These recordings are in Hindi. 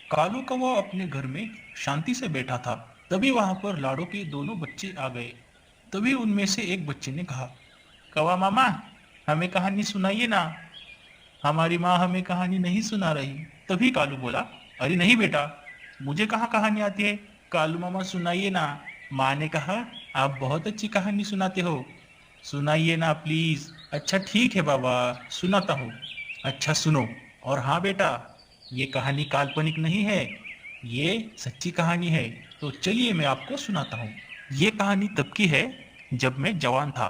कालू कौवा अपने घर में शांति से बैठा था। तभी वहां पर लाडो के दोनों बच्चे आ गए। तभी उनमें से एक बच्चे ने कहा, कौवा मामा, हमें कहानी सुनाइए ना। हमारी माँ हमें कहानी नहीं सुना रही। तभी कालू बोला, अरे नहीं बेटा, मुझे कहाँ कहानी आती है। कालू मामा सुनाइए ना। माँ ने कहा, आप बहुत अच्छी कहानी सुनाते हो, सुनाइए ना प्लीज। अच्छा ठीक है बाबा, सुनाता हूँ। अच्छा सुनो। और हाँ बेटा, ये कहानी काल्पनिक नहीं है, ये सच्ची कहानी है। तो चलिए मैं आपको सुनाता हूँ। ये कहानी तब की है जब मैं जवान था।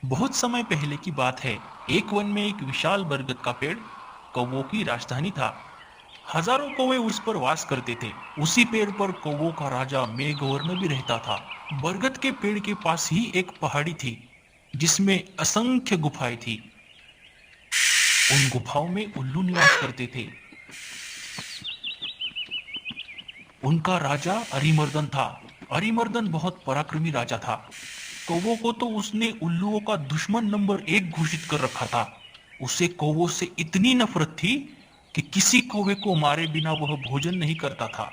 बहुत समय पहले की बात है। एक वन में एक विशाल बरगद का पेड़ कौवों की राजधानी था। हजारों कौवे उस पर वास करते थे। उसी पेड़ पर कौवों का राजा मेघवर्ण भी रहता था। बरगद के पेड़ के पास ही एक पहाड़ी थी जिसमें असंख्य गुफाएं थी। उन गुफाओं में उल्लू निवास करते थे। उनका राजा अरिमर्दन था। अरिमर्दन बहुत पराक्रमी राजा था। कौवों को तो उसने उल्लुओं का दुश्मन नंबर 1 घोषित कर रखा था। उसे कौवों से इतनी नफरत थी कि किसी कौवे को मारे बिना वह भोजन नहीं करता था।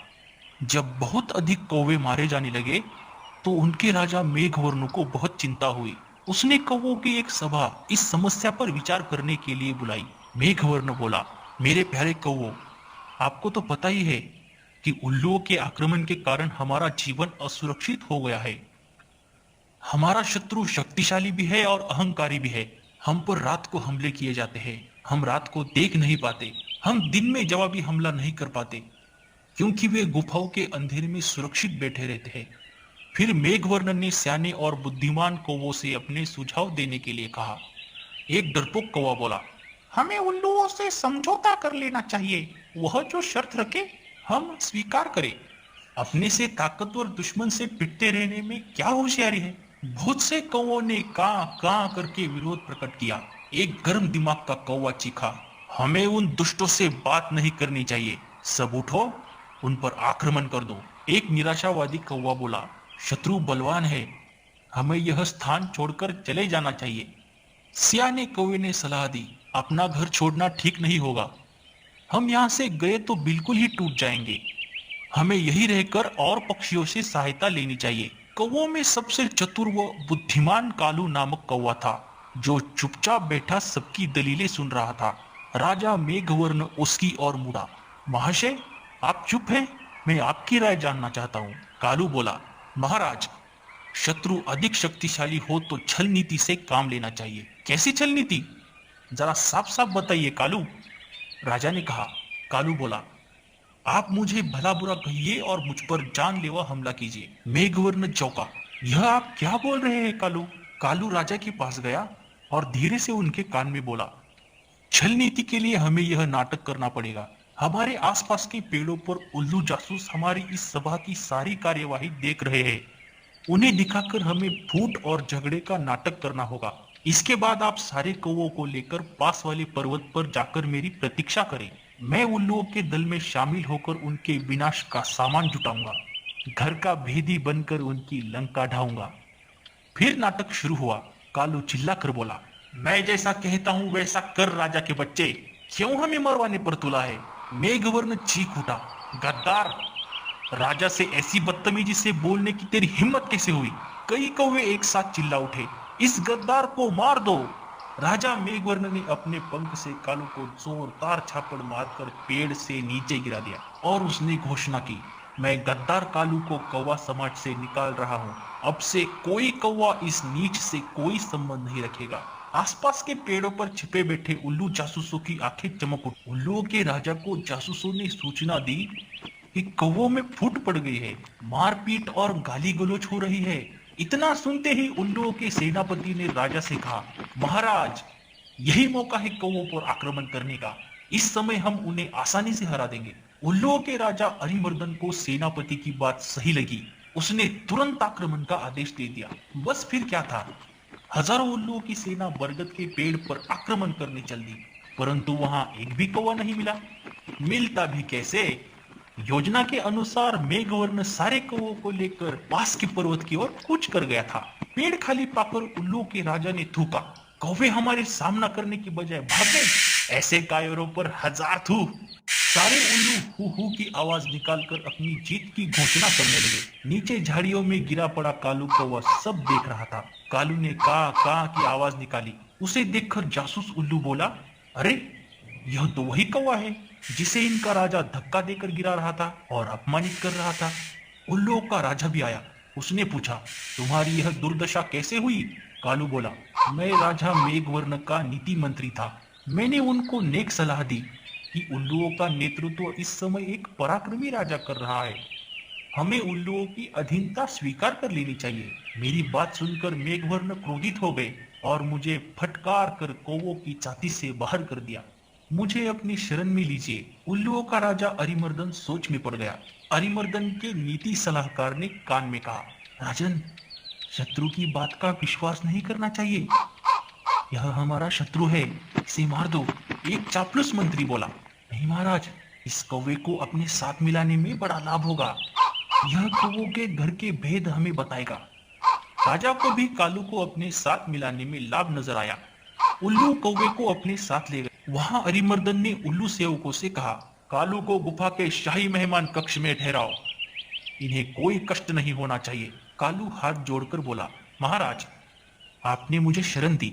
जब बहुत अधिक कौवे मारे जाने लगे तो उनके राजा मेघवर्ण को बहुत चिंता हुई। उसने कौवों की एक सभा इस समस्या पर विचार करने के लिए बुलाई। मेघवर्ण बोला, मेरे प्यारे कौवों, आपको तो पता ही है कि उल्लुओं के आक्रमण के कारण हमारा जीवन असुरक्षित हो गया है। हमारा शत्रु शक्तिशाली भी है और अहंकारी भी है। हम पर रात को हमले किए जाते हैं। हम रात को देख नहीं पाते। हम दिन में जवाबी हमला नहीं कर पाते क्योंकि वे गुफाओं के अंधेरे में सुरक्षित बैठे रहते हैं। फिर मेघवर्णन ने सियाने और बुद्धिमान कौवों से अपने सुझाव देने के लिए कहा। एक डरपोक कौवा बोला, हमें उल्लुओं से समझौता कर लेना चाहिए। वह जो शर्त रखे हम स्वीकार करें। अपने से ताकतवर दुश्मन से पिटते रहने में क्या होशियारी है। बहुत से कौवों ने कां कां करके विरोध प्रकट किया। एक गर्म दिमाग का कौवा चीखा, हमें उन दुष्टों से बात नहीं करनी चाहिए। सब उठो, उन पर आक्रमण कर दो। एक निराशावादी कौवा बोला, शत्रु बलवान है, हमें यह स्थान छोड़कर चले जाना चाहिए। सियाने कौवे ने सलाह दी, अपना घर छोड़ना ठीक नहीं होगा। हम यहाँ से गए तो बिल्कुल ही टूट जाएंगे। हमें यही रहकर और पक्षियों से सहायता लेनी चाहिए। कौवों में सबसे चतुर व बुद्धिमान कालू नामक कौवा था, जो चुपचाप बैठा सबकी दलीलें सुन रहा था। राजा मेघवर्ण उसकी ओर मुड़ा। महाशय, आप चुप हैं? मैं आपकी राय जानना चाहता हूँ। कालू बोला, महाराज, शत्रु अधिक शक्तिशाली हो तो छल नीति से काम लेना चाहिए। कैसी छल नीति? जरा साफ साफ बताइए कालू। राजा ने कहा। कालू बोला, आप मुझे भला बुरा कहिए और मुझ पर जानलेवा हमला कीजिए। मेघवर्ण चौंका। यह आप क्या बोल रहे हैं कालू? कालू राजा के पास गया और धीरे से उनके कान में बोला, छल नीति के लिए हमें यह नाटक करना पड़ेगा। हमारे आसपास के पेड़ों पर उल्लू जासूस हमारी इस सभा की सारी कार्यवाही देख रहे हैं। उन्हें दिखाकर हमें फूट और झगड़े का नाटक करना होगा। इसके बाद आप सारे कौवों को लेकर पास वाले पर्वत पर जाकर मेरी प्रतीक्षा करें। मैं उल्लुओं के दल में शामिल होकर उनके विनाश का सामान जुटाऊंगा। घर का भेदी बनकर उनकी लंका ढाऊंगा। फिर नाटक शुरू हुआ। कालू चिल्लाकर बोला, मैं जैसा कहता हूं वैसा कर राजा के बच्चे। क्यों हमें मरवाने पर तुला है? मेघवर्ण चीख उठा, गद्दार, राजा से ऐसी बदतमीजी से बोलने की तेरी हिम्मत कैसे हुई? कई कौवे एक साथ चिल्ला उठे, इस गद्दार को मार दो। राजा मेघवर्ण ने अपने पंख से कालू को जोरदार छापड़ मारकर पेड़ से नीचे गिरा दिया और उसने घोषणा की, मैं गद्दार कालू को कौवा समाज से निकाल रहा हूँ। अब से कोई कौवा इस नीच से कोई संबंध नहीं रखेगा। आसपास के पेड़ों पर छिपे बैठे उल्लू जासूसों की आंखें चमक उठी। उल्लुओं के राजा को जासूसों ने सूचना दी कि कौवों में फूट पड़ गई है, मारपीट और गाली गलौज हो रही है। इतना सुनते ही उल्लुओं के सेनापति ने राजा से कहा, महाराज, यही मौका है कौवों पर आक्रमण करने का। इस समय हम उन्हें आसानी से हरा देंगे। उल्लुओं के राजा अरिमर्दन को सेनापति की बात सही लगी। उसने तुरंत आक्रमण का आदेश दे दिया। बस फिर क्या था, हजारों उल्लुओं की सेना बरगद के पेड़ पर आक्रमण करने चल दी, परंतु वहां एक भी कौवा नहीं मिला। मिलता भी कैसे? योजना के अनुसार मेघवर्ण सारे कौवों को लेकर पास के पर्वत की ओर कूच कर गया था। पेड़ खाली पाकर उल्लू के राजा ने थूका, कौवे हमारे सामना करने की बजाय भाग गए। ऐसे कायरों पर हजार थू। सारे उल्लू हु हु की आवाज निकालकर अपनी जीत की घोषणा करने लगे। नीचे झाड़ियों में गिरा पड़ा कालू कौवा सब देख रहा था। कालू ने का की आवाज निकाली। उसे देखकर जासूस उल्लू बोला, अरे यह तो वही कौवा है जिसे इनका राजा धक्का देकर गिरा रहा था और अपमानित कर रहा था। उल्लुओं का राजा भी आया। उसने पूछा, तुम्हारी यह दुर्दशा कैसे हुई? कालू बोला, मैं राजा मेघवर्ण का नीति मंत्री था। मैंने उनको नेक सलाह दी कि उल्लुओं का नेतृत्व इस समय एक पराक्रमी राजा कर रहा है। हमें उल्लुओं की अधीनता स्वीकार कर लेनी चाहिए। मेरी बात सुनकर मेघवर्ण क्रोधित हो गए और मुझे फटकार कर कौवों की छाती से बाहर कर दिया। मुझे अपनी शरण में लीजिए। उल्लुओं का राजा अरिमर्दन सोच में पड़ गया। अरिमर्दन के नीति सलाहकार ने कान में कहा, राजन, शत्रु की बात का विश्वास नहीं करना चाहिए। यह हमारा शत्रु है, इसे मार दो। एक चापलूस मंत्री बोला, नहीं महाराज, इस कौवे को अपने साथ मिलाने में बड़ा लाभ होगा। यह कौवों के घर के भेद हमें बताएगा। राजा को भी कालू को अपने साथ मिलाने में लाभ नजर आया। उल्लू कौवे को अपने साथ ले गए। वहां अरिमर्दन ने उल्लू सेवकों से कहा, कालू को गुफा के शाही मेहमान कक्ष में ठहराओ। इन्हें कोई कष्ट नहीं होना चाहिए। कालू हाथ जोड़कर बोला, महाराज, आपने मुझे शरण दी,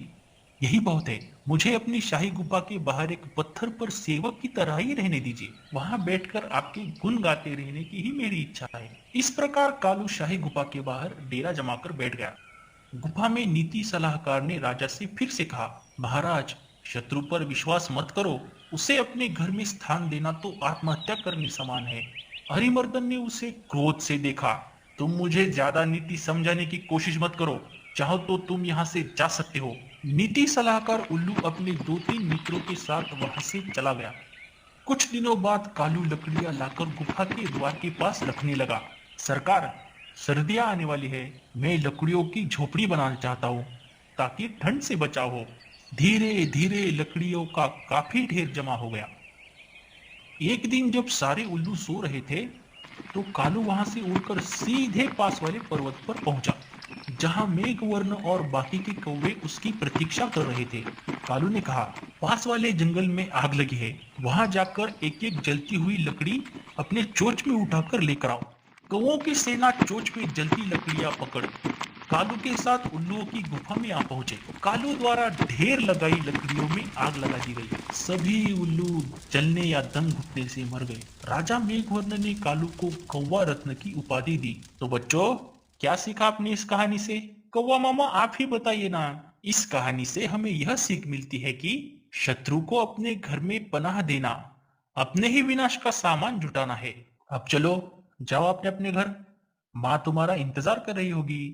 यही बहुत है। मुझे अपनी शाही गुफा के बाहर एक पत्थर पर सेवक की तरह ही रहने दीजिए। वहां बैठकर आपके गुण गाते रहने की ही मेरी इच्छा है। इस प्रकार कालू शाही गुफा के बाहर डेरा जमाकर बैठ गया। गुफा में नीति सलाहकार ने राजा से फिर से कहा, महाराज, शत्रु पर विश्वास मत करो। उसे अपने घर में स्थान देना तो आत्महत्या करने समान है। हरिमर्दन ने उसे क्रोध से देखा। तुम मुझे ज्यादा नीति समझाने की कोशिश मत करो। चाहो तो तुम यहाँ से जा सकते हो। नीति सलाहकार उल्लू अपने 2-3 मित्रों के साथ वहां से चला गया। कुछ दिनों बाद कालू लकड़ियां लाकर गुफा के द्वार के पास रखने लगा। सरकार, सर्दियां आने वाली है। मैं लकड़ियों की झोपड़ी बनाना चाहता हूँ ताकि ठंड से बचाव हो। धीरे धीरे लकड़ियों का काफी ढेर जमा हो गया। एक दिन जब सारे उल्लू सो रहे थे तो कालू वहां से उड़कर सीधे पास वाले पर्वत पर पहुंचा, जहां मेघवर्ण और बाकी के कौवे उसकी प्रतीक्षा कर रहे थे। कालू ने कहा, पास वाले जंगल में आग लगी है, वहां जाकर एक एक जलती हुई लकड़ी अपने चोंच में उठाकर लेकर आओ। कौवों की सेना चोंच में जलती लकड़ियां पकड़ कालू के साथ उल्लुओं की गुफा में आ पहुंचे। कालू द्वारा ढेर लगाई लकड़ियों में आग लगा दी गई। सभी उल्लू जलने या दम घुटने से मर गए। राजा मेघवर्ण ने कालू को कौवा रत्न की उपाधि दी। तो बच्चों, क्या सीखा आपने इस कहानी से? कौवा मामा, आप ही बताइए ना। इस कहानी से हमें यह सीख मिलती है कि शत्रु को अपने घर में पनाह देना अपने ही विनाश का सामान जुटाना है। अब चलो, जाओ अपने अपने घर। माँ तुम्हारा इंतजार कर रही होगी।